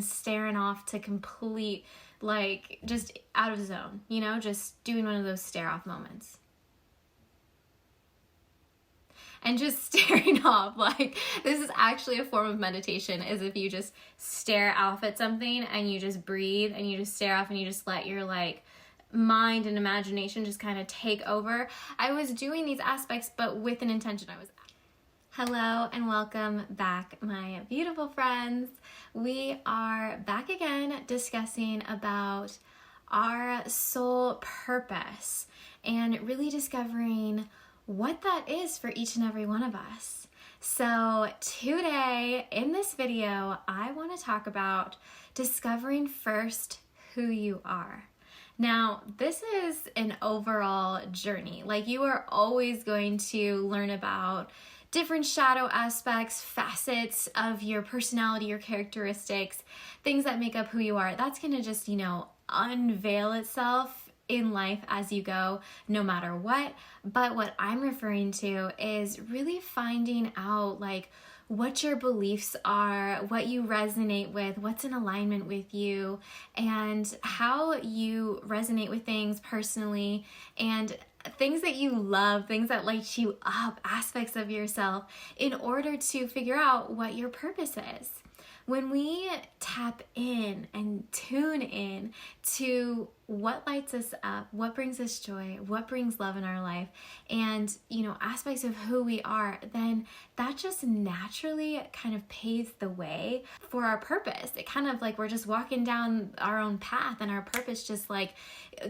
and staring off to complete, like, just out of zone, just doing one of those stare off moments. And just staring off, like, this is actually a form of meditation, is if you just stare off at something and you just breathe and you just stare off and you just let your, like, mind and imagination just kind of take over. I was doing these aspects, but with an intention. Hello and welcome back, my beautiful friends. We are back again discussing about our soul purpose and really discovering what that is for each and every one of us. So today in this video, I want to talk about discovering first who you are. Now, this is an overall journey. Like, you are always going to learn about different shadow aspects, facets of your personality, your characteristics, things that make up who you are. That's going to just, unveil itself in life as you go, no matter what. But what I'm referring to is really finding out, like, what your beliefs are, what you resonate with, what's in alignment with you, and how you resonate with things personally, and things that you love, things that light you up, aspects of yourself, in order to figure out what your purpose is. When we tap in and tune in to what lights us up, what brings us joy, what brings love in our life, and, aspects of who we are, then that just naturally kind of paves the way for our purpose. It kind of like we're just walking down our own path, and our purpose just like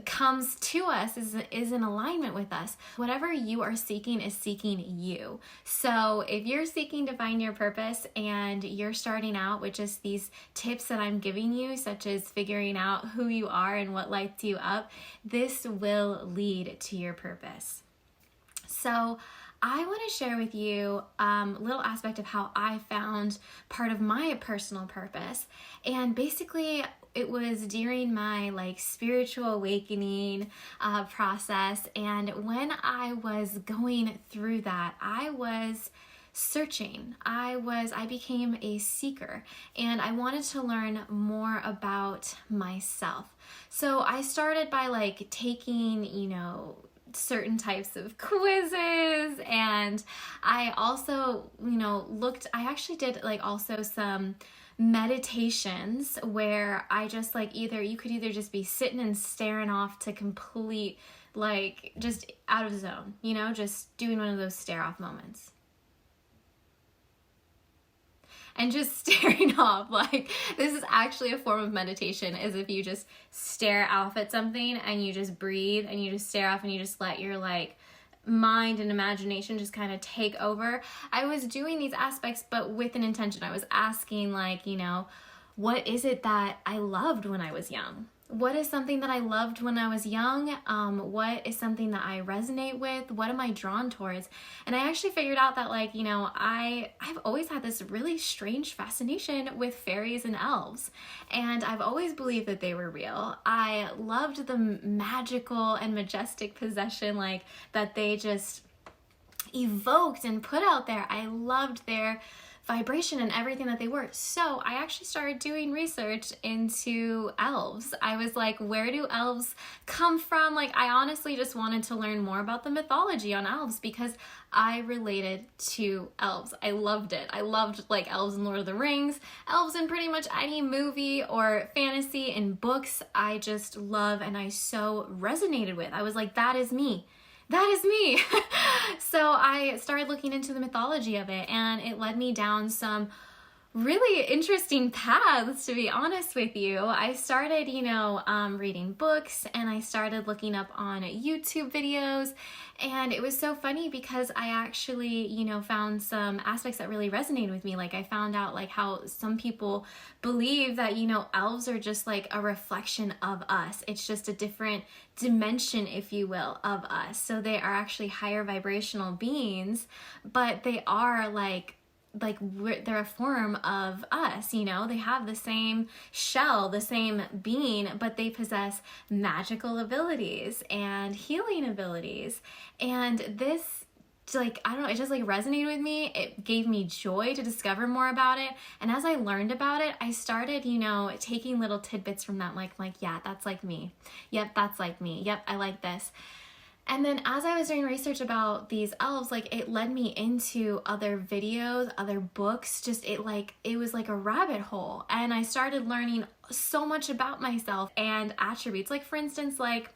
comes to us, is in alignment with us. Whatever you are seeking is seeking you. So if you're seeking to find your purpose and you're starting out with just these tips that I'm giving you, such as figuring out who you are and what lights you up, this will lead to your purpose. So I want to share with you a little aspect of how I found part of my personal purpose. And basically, it was during my spiritual awakening process. And when I was going through that, I was searching. I became a seeker, and I wanted to learn more about myself. So I started by taking, certain types of quizzes, and I also, I actually did also some meditations where I just you could either just be sitting and staring off to complete, just out of zone, just doing one of those stare off moments. And just staring off, this is actually a form of meditation, is if you just stare off at something and you just breathe and you just stare off and you just let your mind and imagination just kind of take over. I was doing these aspects, but with an intention. I was asking what is it that I loved when I was young? What is something that I loved when I was young? What is something that I resonate with? What am I drawn towards? And I actually figured out that I've always had this really strange fascination with fairies and elves. And I've always believed that they were real. I loved the magical and majestic possession that they just evoked and put out there. I loved their vibration and everything that they were. So I actually started doing research into elves. I was like, where do elves come from? I honestly just wanted to learn more about the mythology on elves, because I related to elves. I loved it. I loved elves in Lord of the Rings, elves in pretty much any movie or fantasy and books. I just love, and I so resonated with. I was like, that is me. That is me. So I started looking into the mythology of it, and it led me down some really interesting paths, to be honest with you. I started, reading books, and I started looking up on YouTube videos, and it was so funny because I actually, found some aspects that really resonated with me. I found out how some people believe that, elves are just a reflection of us. It's just a different dimension, if you will, of us. So they are actually higher vibrational beings, but they are they're a form of us, they have the same shell, the same being, but they possess magical abilities and healing abilities. And this like, I don't know, it just like resonated with me. It gave me joy to discover more about it. And as I learned about it, I started, you know, taking little tidbits from that, like, yeah, that's like me. Yep, that's like me. Yep, I like this. And then as I was doing research about these elves, like, it led me into other videos, other books, just it was like a rabbit hole. And I started learning so much about myself and attributes. Like, for instance, like,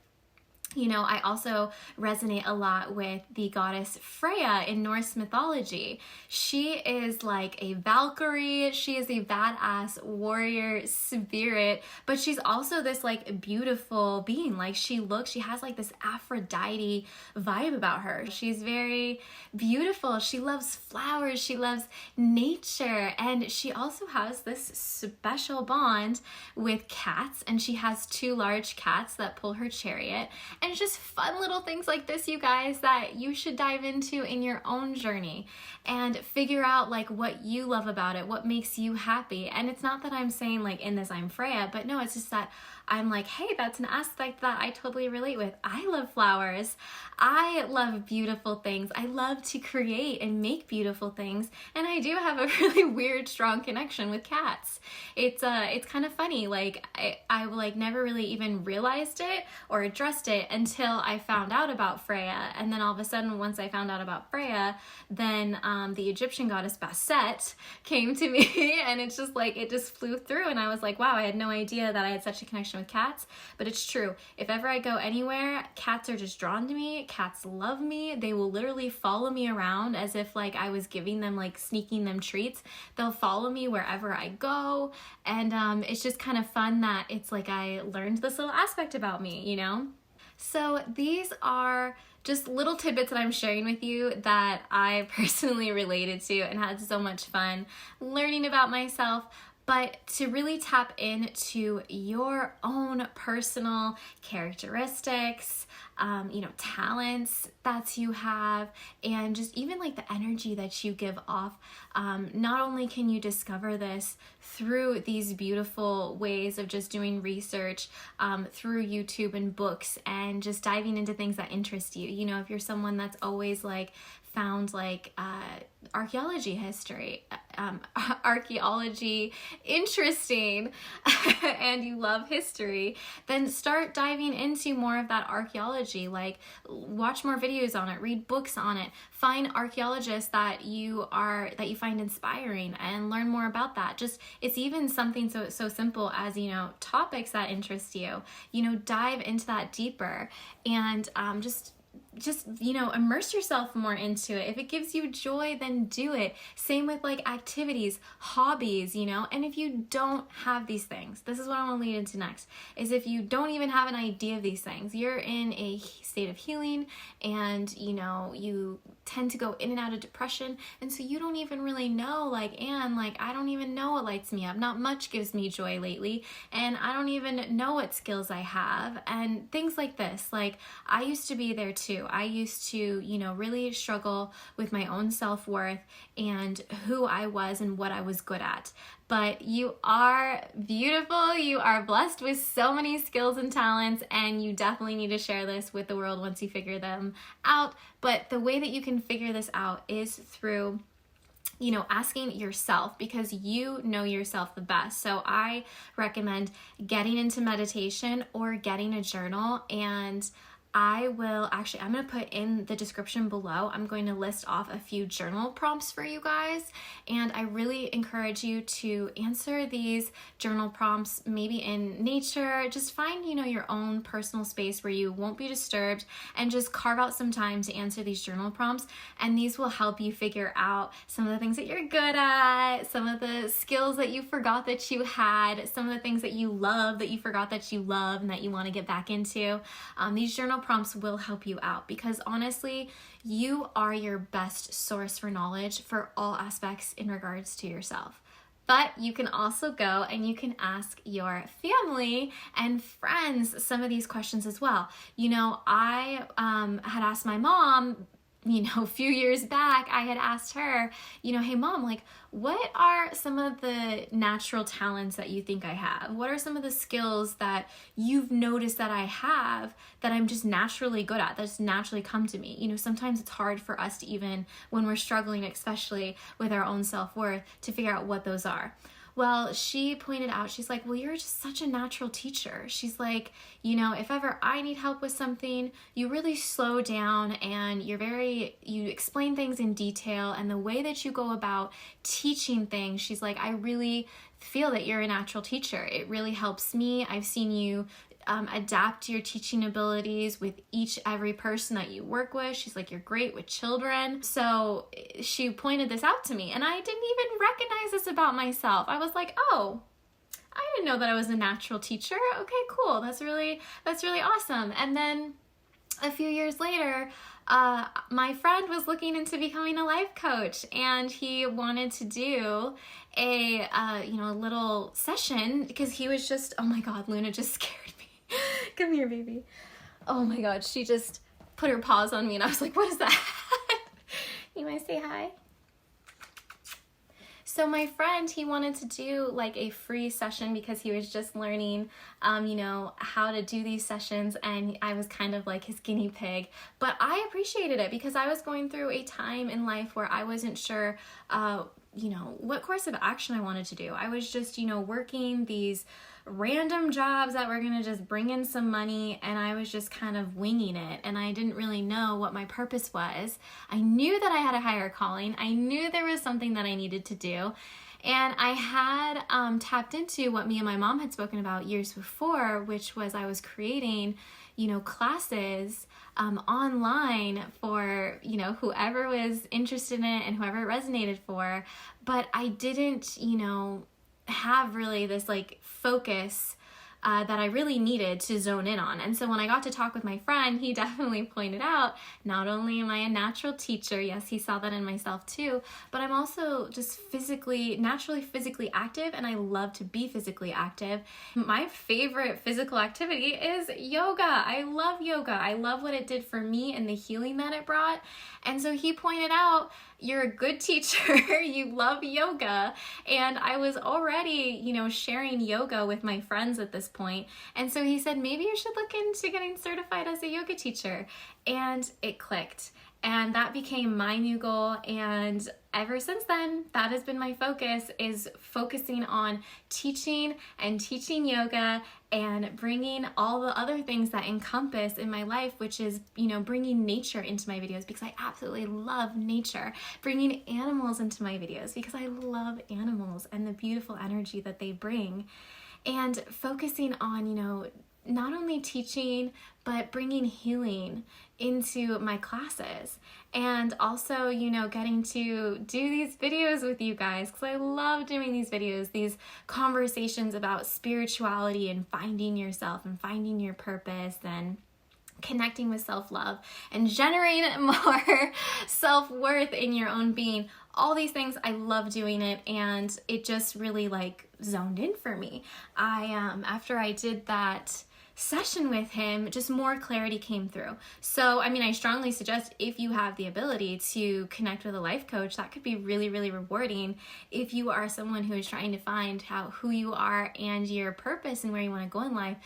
you know, I also resonate a lot with the goddess Freya in Norse mythology. She is like a Valkyrie. She is a badass warrior spirit, but she's also this like beautiful being. Like, she has like this Aphrodite vibe about her. She's very beautiful. She loves flowers. She loves nature. And she also has this special bond with cats. And she has 2 large cats that pull her chariot. And it's just fun little things like this, you guys, that you should dive into in your own journey and figure out like what you love about it, what makes you happy. And it's not that I'm saying like in this I'm Freya, but no, it's just that I'm like, hey, that's an aspect that I totally relate with. I love flowers. I love beautiful things. I love to create and make beautiful things. And I do have a really weird, strong connection with cats. It's kind of funny. Like, I like never really even realized it or addressed it until I found out about Freya. And then all of a sudden, once I found out about Freya, then the Egyptian goddess Bastet came to me, and it's just like, it just flew through. And I was like, wow, I had no idea that I had such a connection with cats. But it's true. If ever I go anywhere, cats are just drawn to me. Cats love me. They will literally follow me around as if like I was giving them, like sneaking them treats. They'll follow me wherever I go. And it's just kind of fun that it's like I learned this little aspect about me, you know? So these are just little tidbits that I'm sharing with you that I personally related to and had so much fun learning about myself. But to really tap into your own personal characteristics, you know, talents that you have, and just even like the energy that you give off. Not only can you discover this through these beautiful ways of just doing research, through YouTube and books, and just diving into things that interest you. You know, if you're someone that's always like found like archaeology interesting and you love history, then start diving into more of that archaeology. Like, watch more videos on it, read books on it, find archaeologists that you find inspiring, and learn more about that. Just, it's even something so simple as, you know, topics that interest you, you know, dive into that deeper, and just you know, immerse yourself more into it. If it gives you joy, then do it. Same with like activities, hobbies, you know. And if you don't have these things, this is what I want to lead into next, is if you don't even have an idea of these things, you're in a state of healing, and you know, you tend to go in and out of depression, and so you don't even really know, like, Anne, like, I don't even know what lights me up. Not much gives me joy lately, and I don't even know what skills I have, and things like this. Like, I used to be there too. I used to, you know, really struggle with my own self-worth and who I was and what I was good at. But you are beautiful, you are blessed with so many skills and talents, and you definitely need to share this with the world once you figure them out. But the way that you can figure this out is through, you know, asking yourself, because you know yourself the best. So I recommend getting into meditation or getting a journal, and I'm going to put in the description below, I'm going to list off a few journal prompts for you guys, and I really encourage you to answer these journal prompts maybe in nature. Just find, you know, your own personal space where you won't be disturbed, and just carve out some time to answer these journal prompts, and these will help you figure out some of the things that you're good at, some of the skills that you forgot that you had, some of the things that you love that you forgot that you love and that you want to get back into. These journal prompts will help you out, because honestly, you are your best source for knowledge for all aspects in regards to yourself. But you can also go and you can ask your family and friends some of these questions as well. You know, I had asked my mom a few years back, I had asked her, hey mom, like, what are some of the natural talents that you think I have? What are some of the skills that you've noticed that I have that I'm just naturally good at, that's naturally come to me? Sometimes it's hard for us to, even when we're struggling, especially with our own self-worth, to figure out what those are. Well, she pointed out, she's like, well, you're just such a natural teacher. She's like, if ever I need help with something, you really slow down and you explain things in detail, and the way that you go about teaching things, she's like, I really feel that you're a natural teacher. It really helps me. I've seen you adapt your teaching abilities with every person that you work with. She's like, you're great with children. So she pointed this out to me, and I didn't even recognize this about myself. I was like, oh, I didn't know that I was a natural teacher. Okay, cool. That's really awesome. And then a few years later, my friend was looking into becoming a life coach, and he wanted to do a little session because he was just, oh my God, Luna just scared me. Come here, baby. Oh my God, she just put her paws on me, and I was like, what is that? You want to say hi? So my friend, he wanted to do like a free session because he was just learning, how to do these sessions, and I was kind of like his guinea pig. But I appreciated it because I was going through a time in life where I wasn't sure, what course of action I wanted to do. I was just, working these random jobs that were gonna just bring in some money, and I was just kind of winging it, and I didn't really know what my purpose was. I knew that I had a higher calling. I knew there was something that I needed to do, and I had tapped into what me and my mom had spoken about years before, which was I was creating classes online for whoever was interested in it and whoever it resonated for, but I didn't have really this like focus that I really needed to zone in on. And so when I got to talk with my friend, he definitely pointed out, not only am I a natural teacher, yes, he saw that in myself too, but I'm also just naturally physically active, and I love to be physically active. My favorite physical activity is yoga. I love yoga. I love what it did for me and the healing that it brought. And so he pointed out, you're a good teacher, you love yoga. And I was already, sharing yoga with my friends at this point. And so he said, maybe you should look into getting certified as a yoga teacher. And it clicked. And that became my new goal. And ever since then, that has been my focus, is focusing on teaching and teaching yoga and bringing all the other things that encompass in my life, which is, bringing nature into my videos because I absolutely love nature, bringing animals into my videos because I love animals and the beautiful energy that they bring, and focusing on, not only teaching, but bringing healing into my classes, and also, getting to do these videos with you guys because I love doing these videos, these conversations about spirituality and finding yourself and finding your purpose and connecting with self-love and generating more self-worth in your own being. All these things, I love doing it, and it just really like zoned in for me. After I did that session with him, just more clarity came through. So, I strongly suggest, if you have the ability to connect with a life coach, that could be really, really rewarding if you are someone who is trying to find who you are and your purpose and where you want to go in life.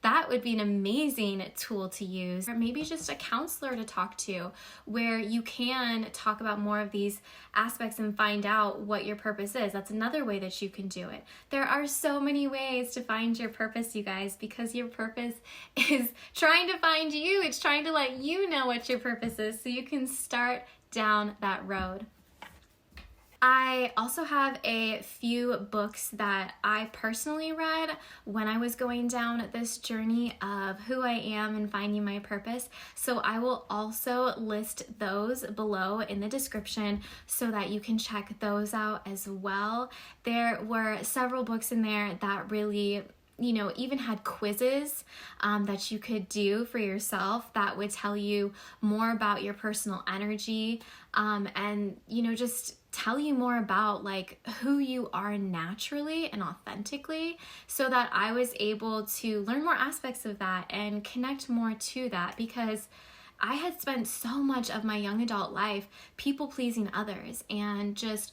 That would be an amazing tool to use. Or maybe just a counselor to talk to, where you can talk about more of these aspects and find out what your purpose is. That's another way that you can do it. There are so many ways to find your purpose, you guys, because your purpose is trying to find you. It's trying to let you know what your purpose is so you can start down that road. I also have a few books that I personally read when I was going down this journey of who I am and finding my purpose. So I will also list those below in the description so that you can check those out as well. There were several books in there that really even had quizzes that you could do for yourself that would tell you more about your personal energy and, just tell you more about like who you are naturally and authentically, so that I was able to learn more aspects of that and connect more to that, because I had spent so much of my young adult life people pleasing others, and just,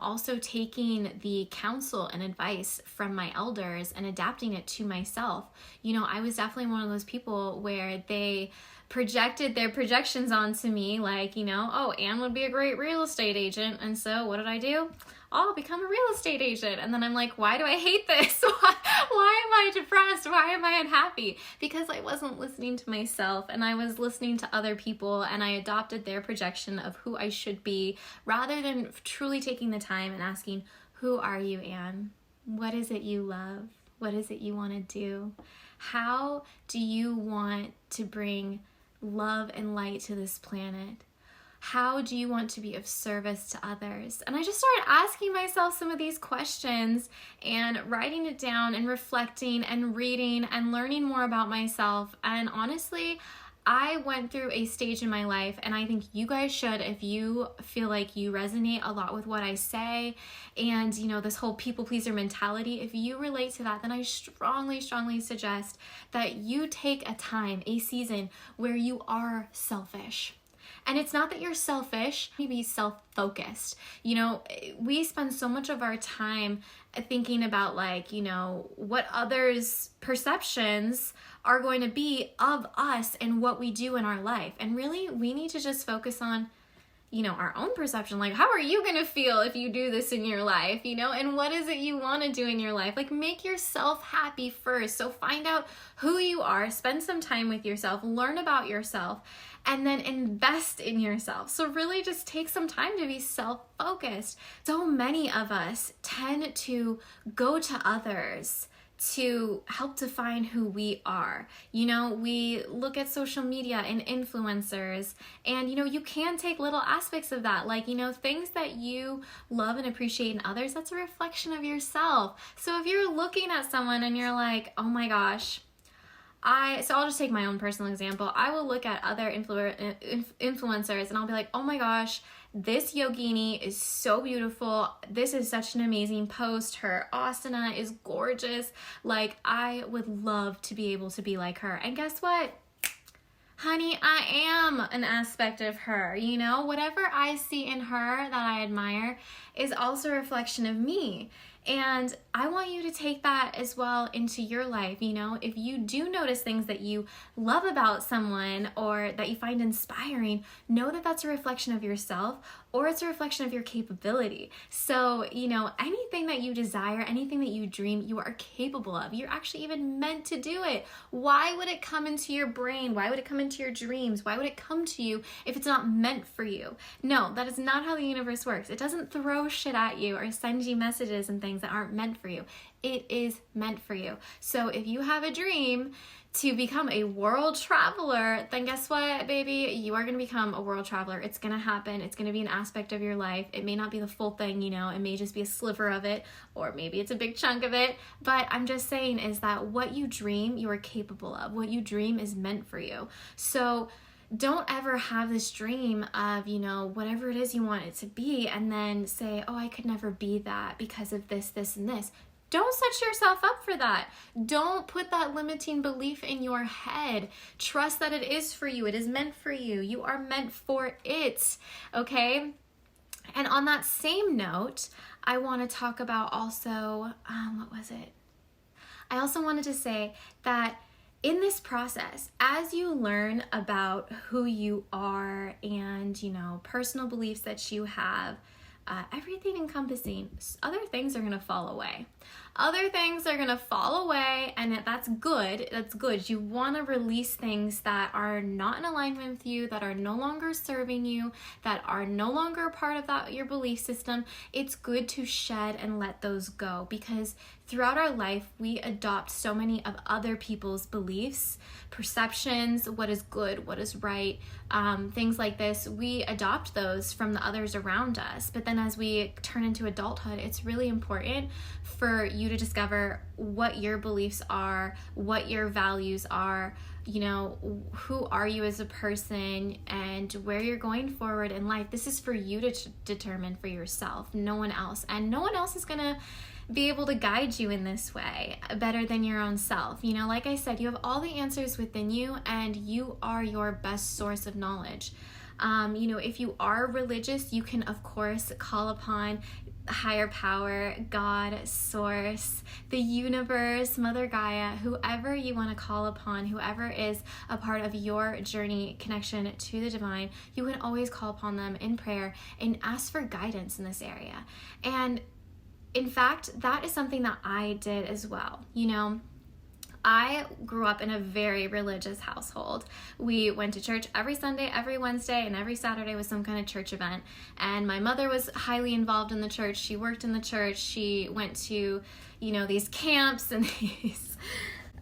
also taking the counsel and advice from my elders and adapting it to myself. I was definitely one of those people where they projected their projections onto me, like, oh, Anne would be a great real estate agent. And so what did I do? I'll become a real estate agent. And then I'm like, why do I hate this? Why am I depressed? Why am I unhappy? Because I wasn't listening to myself, and I was listening to other people, and I adopted their projection of who I should be, rather than truly taking the time and asking, who are you, Anne? What is it you love? What is it you want to do? How do you want to bring love and light to this planet? How do you want to be of service to others? And I just started asking myself some of these questions and writing it down and reflecting and reading and learning more about myself. And honestly, I went through a stage in my life, and I think you guys should, if you feel like you resonate a lot with what I say and, this whole people pleaser mentality, if you relate to that, then I strongly, strongly suggest that you take a time, a season where you are selfish. And it's not that you're selfish, maybe self-focused. We spend so much of our time thinking about what others' perceptions are going to be of us and what we do in our life. And really, we need to just focus on our own perception. Like, how are you going to feel if you do this in your life, and what is it you want to do in your life? Like, make yourself happy first. So find out who you are, spend some time with yourself, learn about yourself, and then invest in yourself. So really just take some time to be self-focused. So many of us tend to go to others to help define who we are. We look at social media and influencers, and you can take little aspects of that, like things that you love and appreciate in others. That's a reflection of yourself. So if you're looking at someone and you're like, oh my gosh, so I'll just take my own personal example. I will look at other influencers and I'll be like, oh my gosh, this yogini is so beautiful. This is such an amazing post. Her asana is gorgeous. Like, I would love to be able to be like her. And guess what? Honey, I am an aspect of her. Whatever I see in her that I admire is also a reflection of me. And I want you to take that as well into your life. If you do notice things that you love about someone or that you find inspiring, know that that's a reflection of yourself, or it's a reflection of your capability. So, anything that you desire, anything that you dream, you are capable of. You're actually even meant to do it. Why would it come into your brain? Why would it come into your dreams? Why would it come to you if it's not meant for you? No, that is not how the universe works. It doesn't throw shit at you or send you messages and things that aren't meant for you. It is meant for you. So if you have a dream to become a world traveler, then guess what, baby? You are going to become a world traveler. It's going to happen. It's going to be an aspect of your life. It may not be the full thing, it may just be a sliver of it, or maybe it's a big chunk of it. But I'm just saying is that what you dream, you are capable of. What you dream is meant for you. So don't ever have this dream of, whatever it is you want it to be, and then say, oh, I could never be that because of this, this, and this. Don't set yourself up for that. Don't put that limiting belief in your head. Trust that it is for you. It is meant for you. You are meant for it, okay? And on that same note, I want to talk about also, what was it? I also wanted to say that in this process, as you learn about who you are and, personal beliefs that you have, everything encompassing, other things are going to fall away. Other things are going to fall away, and that's good. That's good. You want to release things that are not in alignment with you, that are no longer serving you, that are no longer a part of your belief system. It's good to shed and let those go, because throughout our life, we adopt so many of other people's beliefs, perceptions, what is good, what is right, things like this. We adopt those from the others around us. But then as we turn into adulthood, it's really important for you to discover what your beliefs are, what your values are, who are you as a person, and where you're going forward in life. This is for you to determine for yourself, no one else. And no one else is going to be able to guide you in this way better than your own self. You know, like I said, you have all the answers within you, and you are your best source of knowledge. You know, if you are religious, you can, of course, call upon higher power, God, source, the universe, Mother Gaia, whoever you want to call upon, whoever is a part of your journey connection to the divine. You can always call upon them in prayer and ask for guidance in this area. And in fact, that is something that I did as well. You know, I grew up in a very religious household. We went to church every Sunday, every Wednesday, and every Saturday was some kind of church event. And my mother was highly involved in the church. She worked in the church. She went to, you know, these camps and these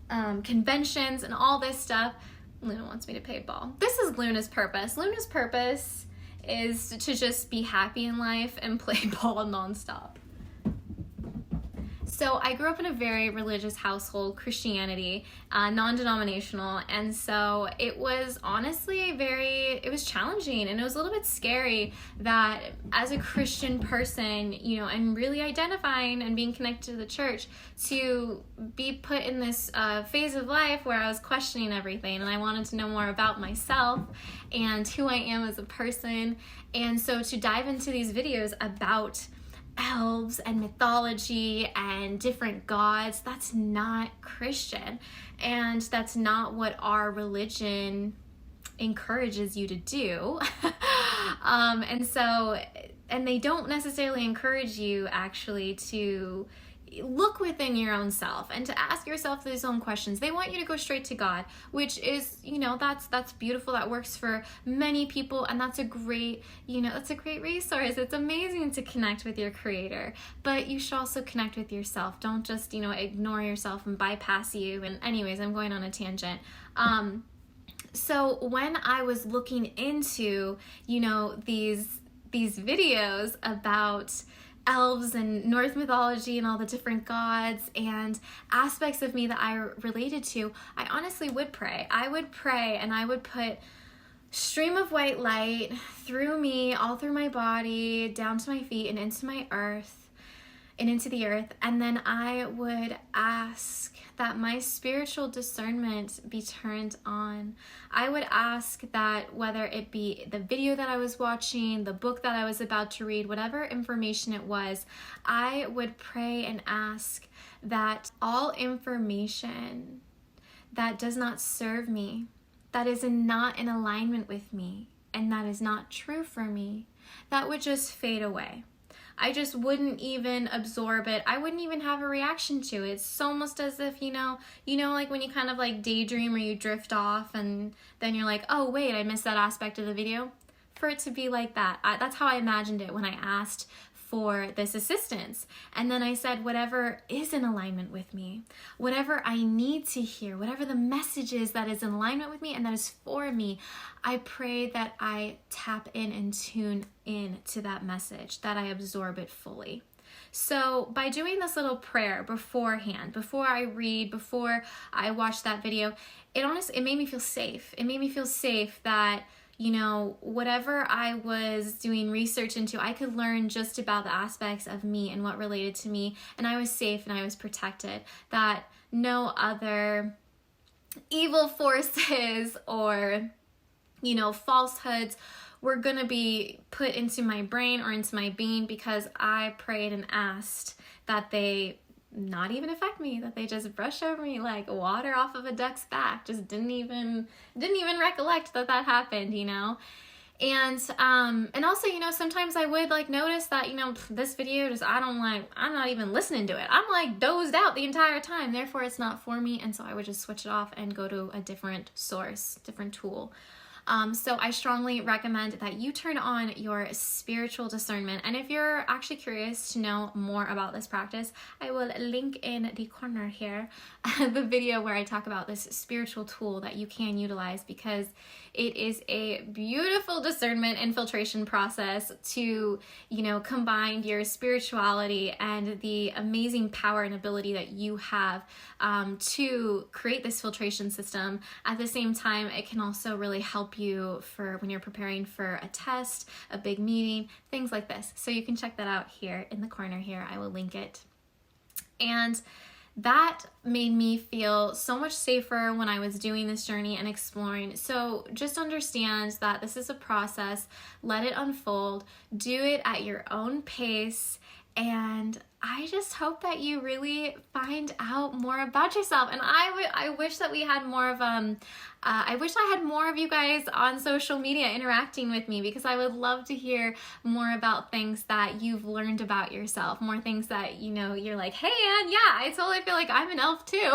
conventions and all this stuff. Luna wants me to pay ball. This is Luna's purpose. Luna's purpose is to just be happy in life and play ball nonstop. So I grew up in a very religious household, Christianity, non-denominational, and so it was honestly it was challenging, and it was a little bit scary that as a Christian person, you know, and really identifying and being connected to the church, to be put in this phase of life where I was questioning everything, and I wanted to know more about myself and who I am as a person. And so to dive into these videos about elves and mythology and different gods, that's not Christian, and that's not what our religion encourages you to do. And they don't necessarily encourage you actually to look within your own self and to ask yourself these own questions. They want you to go straight to God, which is, you know, that's beautiful. That works for many people, and that's a great, you know, that's a great resource. It's amazing to connect with your creator, but you should also connect with yourself. Don't just, you know, ignore yourself and bypass you. And anyways, I'm going on a tangent. So when I was looking into, you know, these videos about elves and Norse mythology and all the different gods and aspects of me that I related to, I honestly would pray. I would pray, and I would put stream of white light through me, all through my body, down to my feet and into my earth and into the earth. And then I would ask that my spiritual discernment be turned on. I would ask that whether it be the video that I was watching, the book that I was about to read, whatever information it was, I would pray and ask that all information that does not serve me, that is not in alignment with me, and that is not true for me, that would just fade away. I just wouldn't even absorb it. I wouldn't even have a reaction to it. It's almost as if, you know, like when you kind of like daydream or you drift off and then you're like, oh wait, I missed that aspect of the video. For it to be like that. That's how I imagined it when I asked for this assistance. And then I said, whatever is in alignment with me, whatever I need to hear, whatever the message is that is in alignment with me and that is for me, I pray that I tap in and tune in to that message, that I absorb it fully. So by doing this little prayer beforehand, before I read, before I watch that video, it made me feel safe. It made me feel safe that, you know, whatever I was doing research into, I could learn just about the aspects of me and what related to me, and I was safe and I was protected, that no other evil forces or, you know, falsehoods were gonna be put into my brain or into my being, because I prayed and asked that they not even affect me, that they just brush over me like water off of a duck's back. Just didn't even recollect that happened, you know. And also, you know, sometimes I would like notice that, you know, this video I'm not even listening to it. I'm like dozed out the entire time, therefore it's not for me. And so I would just switch it off and go to a different source, different tool. So I strongly recommend that you turn on your spiritual discernment. And if you're actually curious to know more about this practice, I will link in the corner here the video where I talk about this spiritual tool that you can utilize, because it is a beautiful discernment and filtration process to, you know, combine your spirituality and the amazing power and ability that you have to create this filtration system. At the same time, it can also really help you for when you're preparing for a test, a big meeting, things like this. So you can check that out here in the corner here. I will link it. And that made me feel so much safer when I was doing this journey and exploring. So just understand that this is a process. Let it unfold. Do it at your own pace. And I just hope that you really find out more about yourself. And I wish that we had more of I wish I had more of you guys on social media interacting with me, because I would love to hear more about things that you've learned about yourself, more things that, you know, you're like, hey Ann, yeah, I totally feel like I'm an elf too.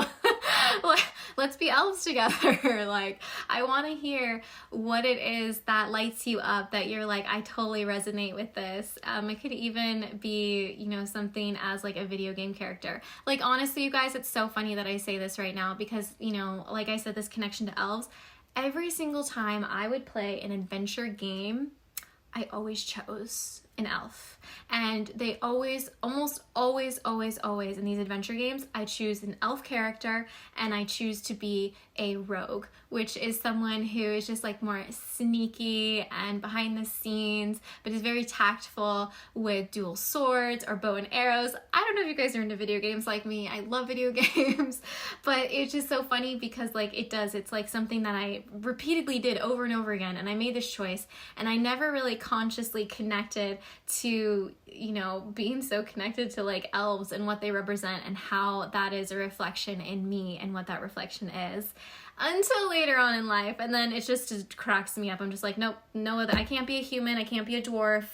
Let's be elves together. Like, I want to hear what it is that lights you up, that you're like, I totally resonate with this. It could even be, you know, something as like a video game character. Like, honestly, you guys, it's so funny that I say this right now, because, you know, like I said, this connection to elves, every single time I would play an adventure game, I always chose an elf. And they always, almost always in these adventure games, I choose an elf character, and I choose to be a rogue, which is someone who is just like more sneaky and behind the scenes, but is very tactful with dual swords or bow and arrows. I don't know if you guys are into video games like me. I love video games, but it's just so funny because like it's like something that I repeatedly did over and over again, and I made this choice, and I never really consciously connected to, you know, being so connected to like elves and what they represent and how that is a reflection in me and what that reflection is, until later on in life. And then it cracks me up. I'm just like, nope, no, I can't be a human. I can't be a dwarf.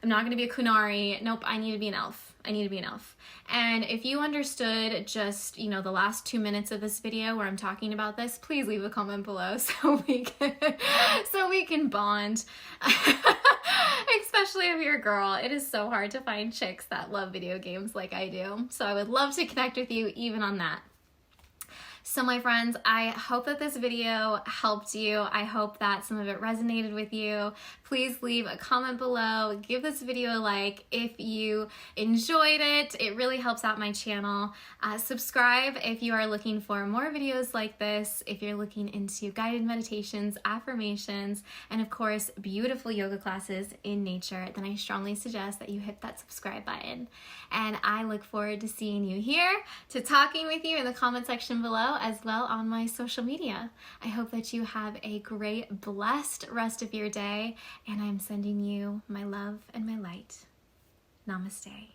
I'm not going to be a Kunari. Nope, I need to be an elf. I need to be an elf. And if you understood just, you know, the last 2 minutes of this video where I'm talking about this, please leave a comment below so we can bond. Especially if you're a girl. It is so hard to find chicks that love video games like I do. So I would love to connect with you even on that. So my friends, I hope that this video helped you. I hope that some of it resonated with you. Please leave a comment below. Give this video a like if you enjoyed it. It really helps out my channel. Subscribe if you are looking for more videos like this, if you're looking into guided meditations, affirmations, and of course, beautiful yoga classes in nature, then I strongly suggest that you hit that subscribe button. And I look forward to seeing you here, to talking with you in the comment section below, as well on my social media. I hope that you have a great, blessed rest of your day, and I'm sending you my love and my light. Namaste.